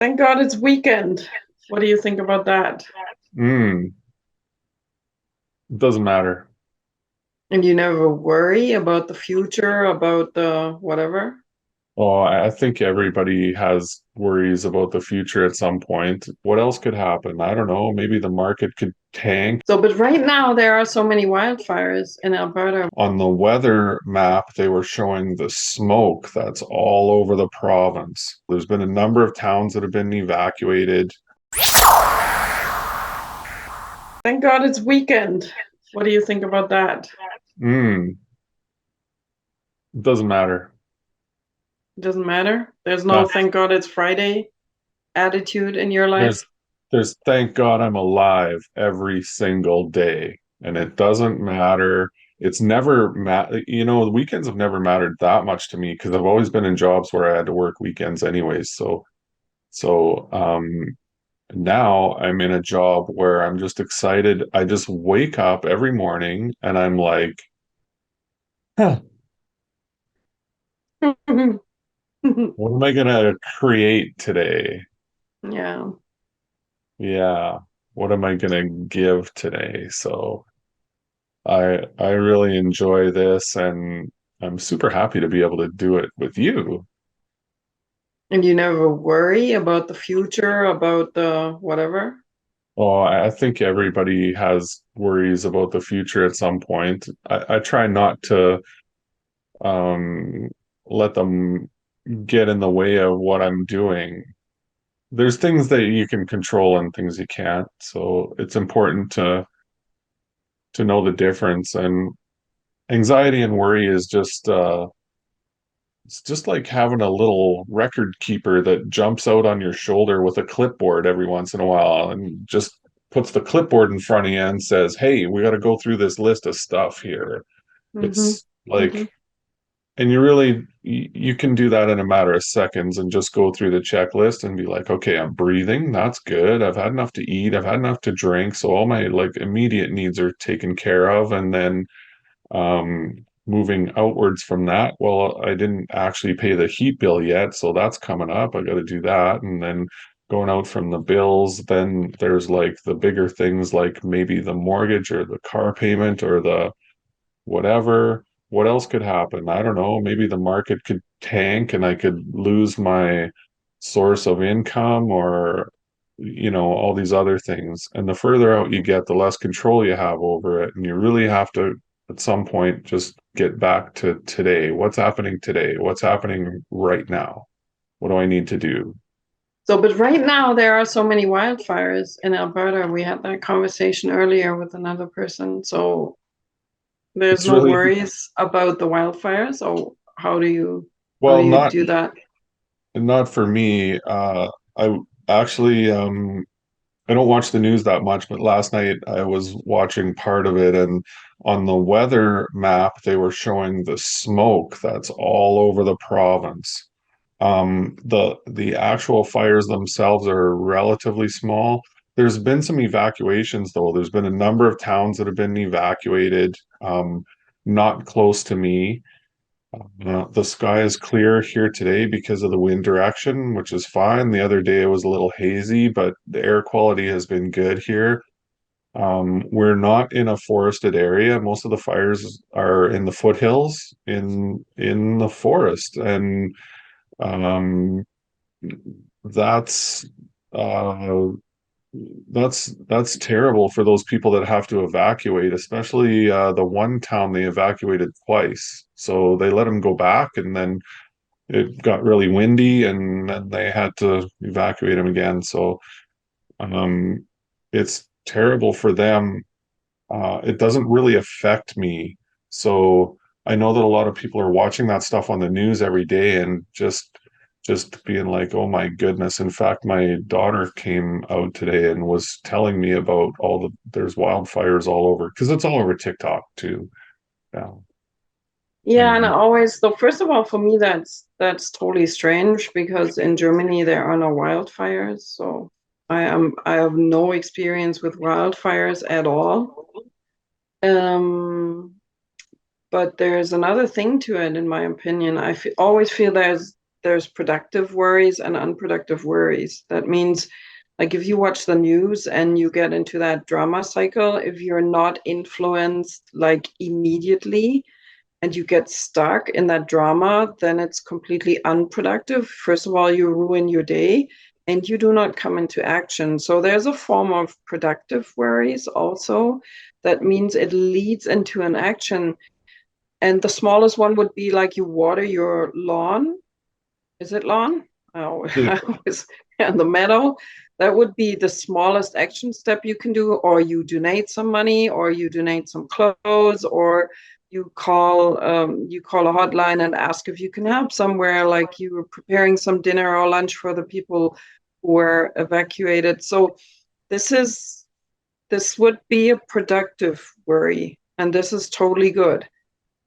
Thank God it's weekend. What do you think about that? Mm, doesn't matter. And you never worry about the future, about the whatever? Well, I think everybody has worries about the future at some point. What else could happen? I don't know. Maybe the market could tank. But right now there are so many wildfires in Alberta. On the weather map, they were showing the smoke that's all over the province. There's been a number of towns that have been evacuated. Thank God it's weekend. What do you think about that? Mm, doesn't matter. It doesn't matter. There's no Not thank God it's Friday attitude in your life. there's there's thank God I'm alive every single day. And it doesn't matter. It's never the weekends have never mattered that much to me because I've always been in jobs where I had to work weekends anyways. So now I'm in a job where I'm just excited. I just wake up every morning and I'm like, huh, what am I gonna create today? Yeah. Yeah, what am I gonna give today? So I really enjoy this and I'm super happy to be able to do it with you. And you never worry about the future, about the whatever? Well, I think everybody has worries about the future at some point. I try not to um, let them get in the way of what I'm doing. There's things that you can control and things you can't. So it's important to know the difference. And anxiety and worry is just it's just like having a little record keeper that jumps out on your shoulder with a clipboard every once in a while and just puts the clipboard in front of you and says, "Hey, we got to go through this list of stuff here." Mm-hmm. It's like, Mm-hmm. and you can do that in a matter of seconds and just go through the checklist and be like, "Okay, I'm breathing. That's good. I've had enough to eat. I've had enough to drink. So all my like immediate needs are taken care of." And then moving outwards from that, well, I didn't actually pay the heat bill yet, so that's coming up. I got to do that. And then going out from the bills, then there's like the bigger things like maybe the mortgage or the car payment or the whatever. What else could happen? I don't know. Maybe the market could tank and I could lose my source of income or all these other things. And the further out you get, the less control you have over it. And you really have to, at some point, just get back to today. What's happening today? What's happening right now? What do I need to do? But right now there are so many wildfires in Alberta. We had that conversation earlier with another person. So there's It's no really, worries about the wildfires. Or how do well, you not do that? not for me. I actually I don't watch the news that much, but last night I was watching part of it, and on the weather map, they were showing the smoke that's all over the province. The actual fires themselves are relatively small. There's been some evacuations, though. There's been a number of towns that have been evacuated, not close to me. The sky is clear here today because of the wind direction, which is fine. The other day it was a little hazy, but the air quality has been good here. We're not in a forested area. Most of the fires are in the foothills in the forest, and um, that's uh, that's terrible for those people that have to evacuate, especially the one town they evacuated twice. So they let them go back, and then it got really windy, and then they had to evacuate them again. So um, it's terrible for them. It doesn't really affect me. So I know that a lot of people are watching that stuff on the news every day and just being like, oh my goodness. In fact, my daughter came out today and was telling me about there's wildfires all over because it's all over TikTok too. Yeah. Yeah, and I And always so first of all, for me that's totally strange because in Germany there are no wildfires. So I have no experience with wildfires at all. Um, but there's another thing to it, in my opinion. Always feel there's there's productive worries and unproductive worries. That means, like, if you watch the news and you get into that drama cycle, if you're not influenced like immediately and you get stuck in that drama, then it's completely unproductive. First of all, you ruin your day and you do not come into action. So there's a form of productive worries also. That means it leads into an action. And the smallest one would be like you water your lawn. Is it lawn? Oh, Yeah. I was in the meadow. That would be the smallest action step you can do, or you donate some money, or you donate some clothes, or you call a hotline and ask if you can help somewhere, like you were preparing some dinner or lunch for the people who were evacuated. So this is this would be a productive worry, and this is totally good.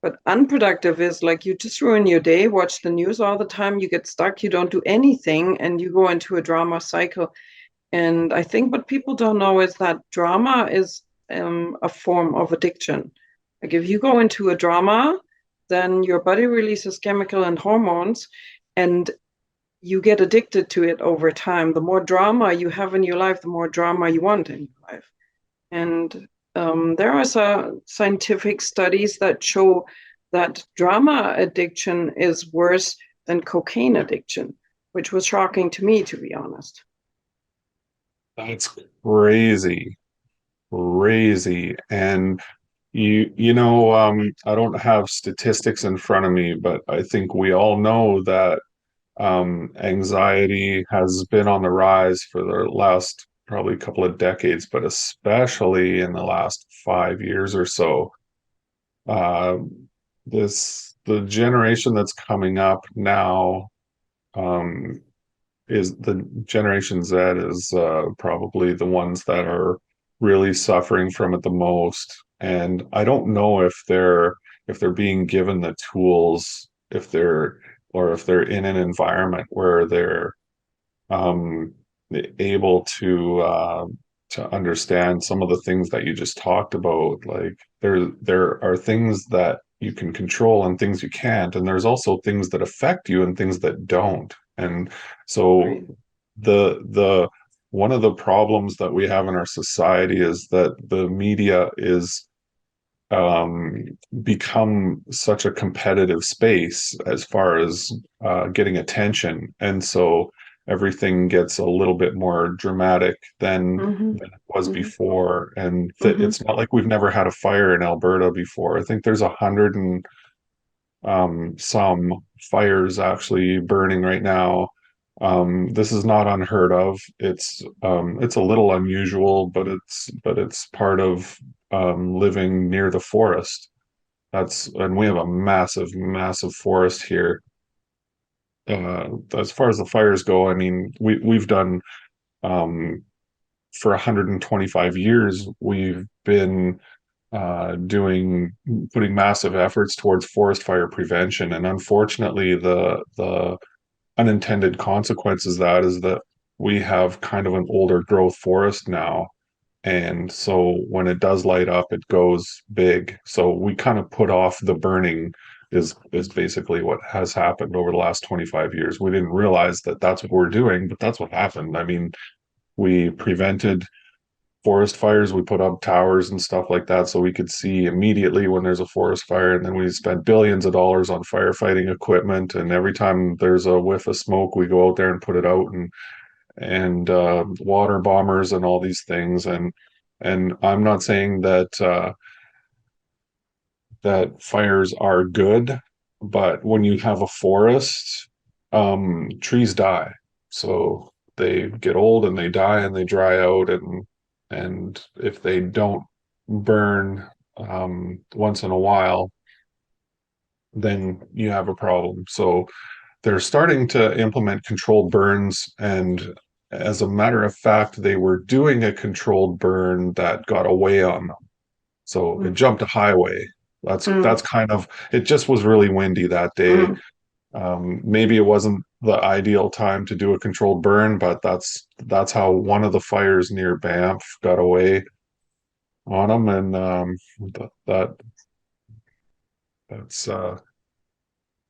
But unproductive is like you just ruin your day, watch the news all the time, you get stuck, you don't do anything, and you go into a drama cycle. And I think what people don't know is that drama is a form of addiction. Like if you go into a drama, then your body releases chemical and hormones, and you get addicted to it over time. The more drama you have in your life, the more drama you want in your life. And there are some scientific studies that show that drama addiction is worse than cocaine addiction, which was shocking to me, to be honest. That's crazy, crazy. And I don't have statistics in front of me, but I think we all know that anxiety has been on the rise for the last probably couple of decades, but especially in the last 5 years or so. Uh, the generation that's coming up now, um, is the Generation Z is probably the ones that are really suffering from it the most. And I don't know if they're being given the tools, if they're in an environment where they're um, able to understand some of the things that you just talked about. Like there are things that you can control and things you can't, and there's also things that affect you and things that don't. And so Right. the one of the problems that we have in our society is that the media is um, become such a competitive space as far as getting attention. And so everything gets a little bit more dramatic Mm-hmm. than it was Mm-hmm. before. And Mm-hmm. it's not like we've never had a fire in Alberta before. I think there's 100 and some fires actually burning right now. This is not unheard of. It's a little unusual, but it's part of living near the forest. And we have a massive, massive forest here. As far as the fires go, I mean, we've done um, for 125 years, we've been doing putting massive efforts towards forest fire prevention. And unfortunately, the unintended consequences of that is that we have kind of an older growth forest now. And so when it does light up, it goes big. So we kind of put off the burning is basically what has happened over the last 25 years. We didn't realize that that's what we're doing, but that's what happened. I mean, we prevented forest fires. We put up towers and stuff like that so we could see immediately when there's a forest fire. And then we spent billions of dollars on firefighting equipment. And every time there's a whiff of smoke, we go out there and put it out. And water bombers and all these things. And I'm not saying that fires are good, but when you have a forest, trees die. So they get old and they die and they dry out, and if they don't burn once in a while, then you have a problem. So they're starting to implement controlled burns, and as a matter of fact, they were doing a controlled burn that got away on them. So it jumped a highway. Mm-hmm. That's kind of it. Just was really windy that day. Mm-hmm. Maybe it wasn't the ideal time to do a controlled burn, but that's how one of the fires near Banff got away on them, and that that's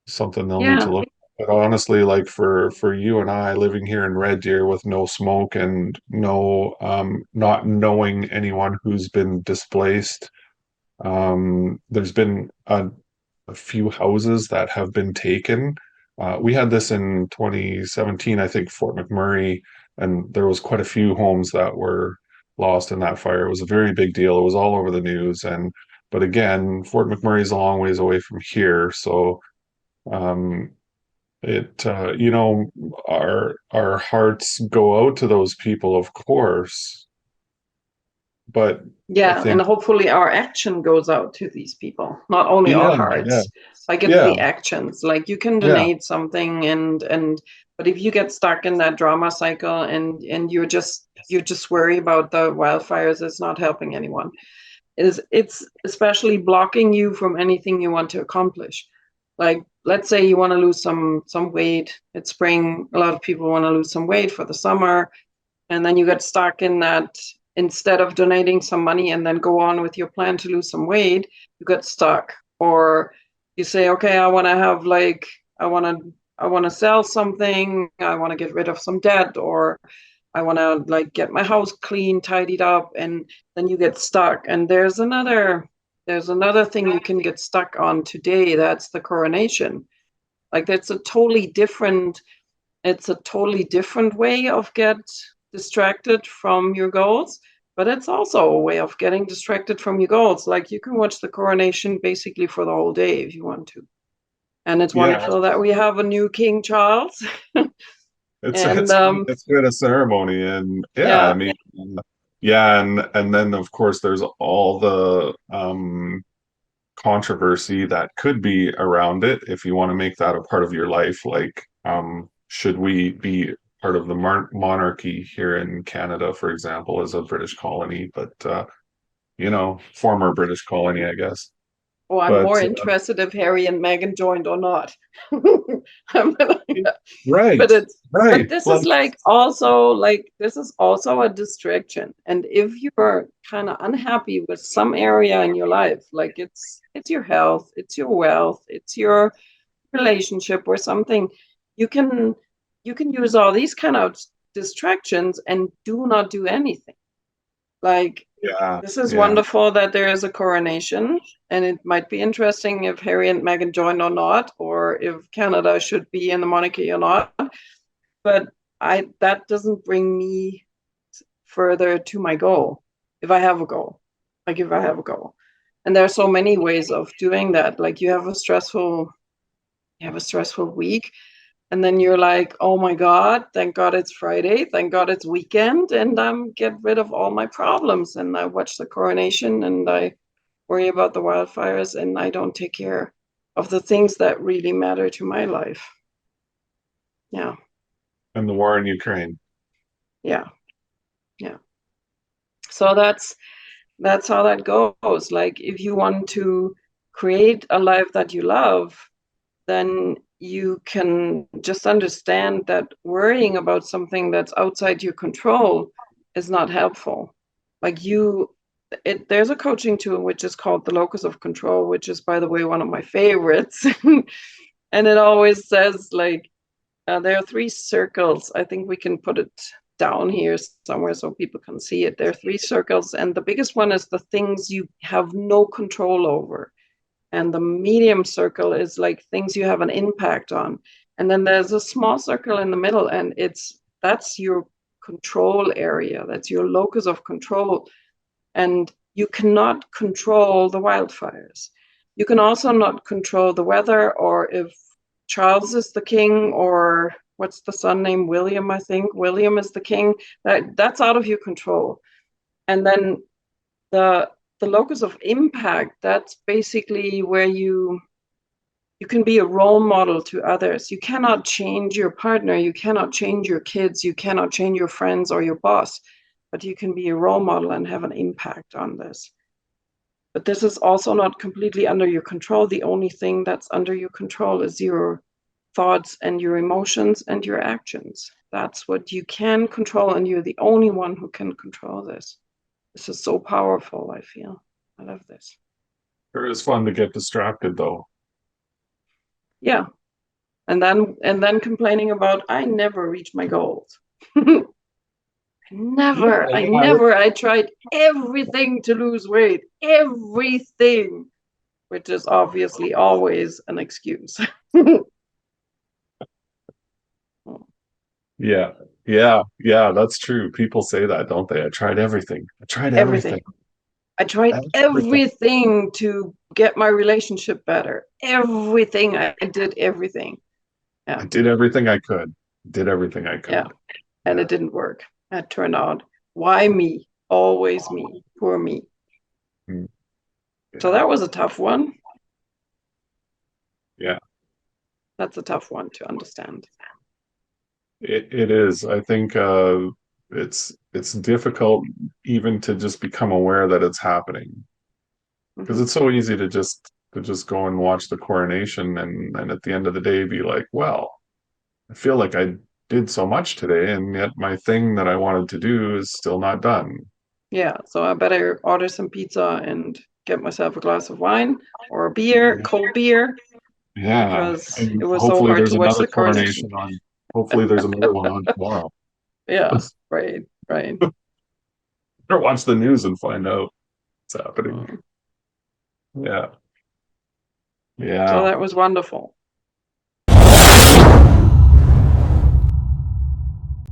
something they'll need to Yeah. look. But honestly, like for you and I living here in Red Deer with no smoke and no not knowing anyone who's been displaced, there's been a few houses that have been taken. We had this in 2017, I think, Fort McMurray, and there was quite a few homes that were lost in that fire. It was a very big deal. It was all over the news, and but again, Fort McMurray is a long ways away from here, so um, you know, our hearts go out to those people, of course, but I Yeah, and think, hopefully our action goes out to these people, not only our yeah, yeah, hearts. Like it's yeah, the actions. Like you can yeah, donate something and but if you get stuck in that drama cycle and you're just worried about the wildfires, it's not helping anyone. It's especially blocking you from anything you want to accomplish. Like let's say you want to lose some weight. It's spring, a lot of people want to lose some weight for the summer, and then you get stuck in that. Instead of donating some money and then go on with your plan to lose some weight, you get stuck. Or you say, okay, I want to have like I want to sell something, I want to get rid of some debt, or I want to like get my house clean, tidied up, and then you get stuck. And there's another thing you can get stuck on today. That's the coronation. Like that's a totally different. It's a totally different way of get distracted from your goals, but it's also a way of getting distracted from your goals. Like you can watch the coronation basically for the whole day if you want to. And it's yeah. wonderful that we have a new King Charles. It's And it's quite a ceremony, and yeah, I yeah, mean, yeah, and then of course there's all the controversy that could be around it if you want to make that a part of your life. Like, should we be part of the monarchy here in Canada, for example, as a British colony? But you know, former British colony, I guess. oh, I'm But more interested if Harry and Meghan joined or not. I'm right, but it's but right, this is like like this is also a distraction. And if you're kind of unhappy with some area in your life, like it's your health, it's your wealth, it's your relationship or something, you can you can use all these kind of distractions and do not do anything. Like yeah, this is yeah. wonderful that there is a coronation, and it might be interesting if Harry and Meghan join or not, or if Canada should be in the monarchy or not. But I that doesn't bring me further to my goal. If I have a goal, like if I have a goal, and there are so many ways of doing that. Like you have a stressful week, and then you're like, oh my God, thank God it's Friday, thank God it's weekend, and I'm get rid of all my problems. And I watch the coronation, and I worry about the wildfires, and I don't take care of the things that really matter to my life. Yeah, And the war in Ukraine. yeah, yeah. So that's how that goes. Like if you want to create a life that you love, then you can just understand that worrying about something that's outside your control is not helpful. Like there's a coaching tool which is called the locus of control, which is, by the way, one of my favorites. And it always says like there are three circles. I think we can put it down here somewhere so people can see it. There are three circles, and the biggest one is the things you have no control over. And the medium circle is like things you have an impact on. And then there's a small circle in the middle, and that's your control area. That's your locus of control. And you cannot control the wildfires. You can also not control the weather, or if Charles is the king, or what's the son name? William, I think. William is the king. That's out of your control. And then the the locus of impact, that's basically where you can be a role model to others. You cannot change your partner, you cannot change your kids, you cannot change your friends or your boss, but you can be a role model and have an impact on this. But this is also not completely under your control. The only thing that's under your control is your thoughts and your emotions and your actions. That's what you can control, and you're the only one who can control this. This is so powerful, I feel. I love this. It is fun to get distracted though. Yeah, and then complaining about I never reach my goals. Yeah, Never, I yeah, never. I tried everything to lose weight, everything, which is obviously always an excuse. yeah, yeah, that's true. People say that, don't they? I tried everything. I tried Everything. everything. I tried Everything. everything to get my relationship better. Everything. I did everything. I Yeah. did everything I could. Did everything I Yeah. could. And Yeah. it didn't work. It turned out, why me? Always me. Poor me. Mm, So yeah. that was a tough one. Yeah. That's a tough one to understand. It is. I think it's difficult even to just become aware that it's happening because Hmm. it's so easy to just go and watch the coronation and at the end of the day be like, well, I feel like I did so much today and yet my thing that I wanted to do is still not done. Yeah. So I better order some pizza and get myself a glass of wine or a beer, cold beer, Yeah. because And it was so hopefully hard to there's watch another the coronation. coronation on. Hopefully there's another one on tomorrow. Yeah. Right. Right. Or watch the news and find out what's happening. Mm. Yeah. So Yeah. that was wonderful.